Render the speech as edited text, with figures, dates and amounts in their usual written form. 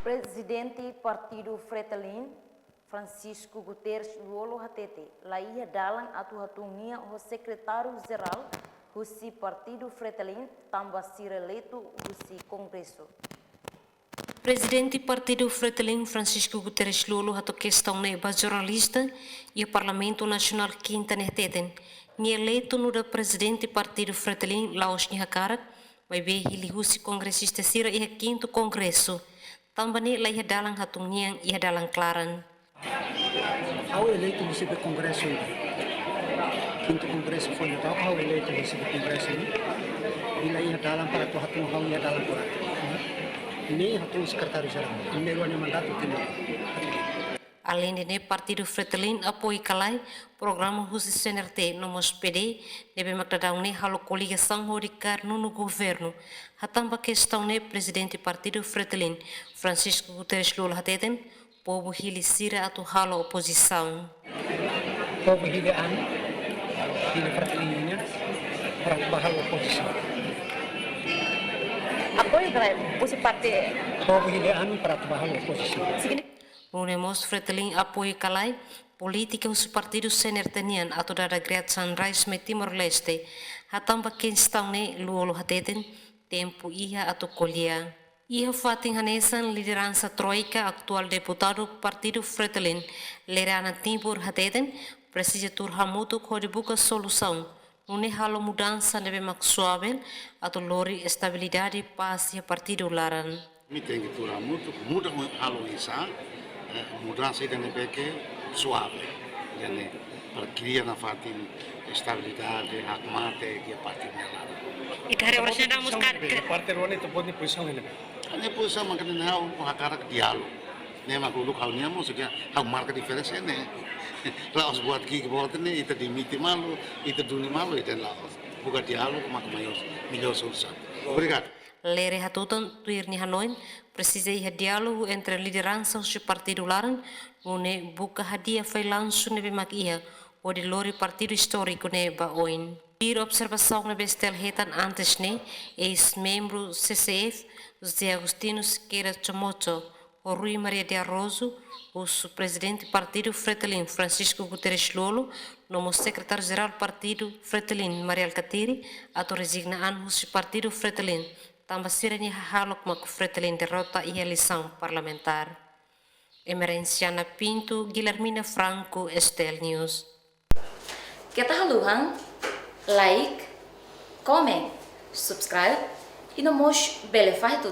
Presidente Partido Fretilin, Francisco Guterres Luolo Hatete, laia dalang atu hatungia o secretário-geral do Partido Fretilin, também ser eleito do Congresso. Presidente Partido Fretilin Francisco Guterres Luolo hato questão neba jornalista e o Parlamento Nacional Quinta Neteten, ni eleito no da Presidente Partido Fretilin Laos Nihakarak, vai ver hili husi congressista sira ia quinto Congresso. Também lá ia dalang hatungiang ia dalang klaran. Ao eleito do Congresso, quinto Congresso foi o tal, ao eleito do Congresso, ele ia dalang para tu hatung hau ia dalang para nem hatung secretário-geral, primeiro ano mandato tem. Além de Partido Fretilin apoio kalai programa husi CNRT no MOSPD deve macdadão ne halo coligação horicar no governo. Hatamba questão ne presidente Partido Fretilin Francisco Guterres Luolo Hateten povo hili sira atu halo oposição. Povo hili Fretilin para bahal oposição. Apoio para o partido. Povo hili para bahal oposição. Unemos Fretilin apoio kalai política os partidos senertenian atau da Great Sunrise me Timor-Leste hatamba questão ne Luolo Hateten tempo ia atau colher. Ia fatin hanesan liderança troika atual deputado Partido Fretilin Lerana Timor Hateten precisa turha mutu kodibuka solução. Une halo mudança nebe mak suavel atau lori estabilidade paz e partido laran. Mi tem que turha mutu muda halo isa mudança da nebeke suave. Yani para criar na fatin estabilidade hakmate que partido laran. E cara orasnya da muskat. Parte rone to pode posição ele. Ani posição makanya na o hakara diálogo. Ne makuluk hal niya mo sige hal marca diferença ne. Laos buat gigi buat ne ita dimiti malu ita duni malu ita laos. Buka diálogo mak melhor solução. Obrigado. Lere hatutan tuir ni Hanoi precisa ir diálogo entre a liderança e o partido laran, une buka hadia foi lanço nebe makia o de lori partido histórico neba oin. Bir observação nebe estel hetan antes ne ex-membro CCF José Agostinho Siqueira Chomocho, o Rui Maria de Arroso, o presidente partido Fretilin Francisco Guterres Luolo, nomo secretário-geral partido Fretilin Maria Alcatiri, ato resignaan o partido Fretilin. Tambah siranya halok mak Fretilin derrota e eleição parlamentar. Emerenciana Pinto, Guilhermina Franco, Estel News. Kita haluhan, like, comment, subscribe e no mos belefai tudo.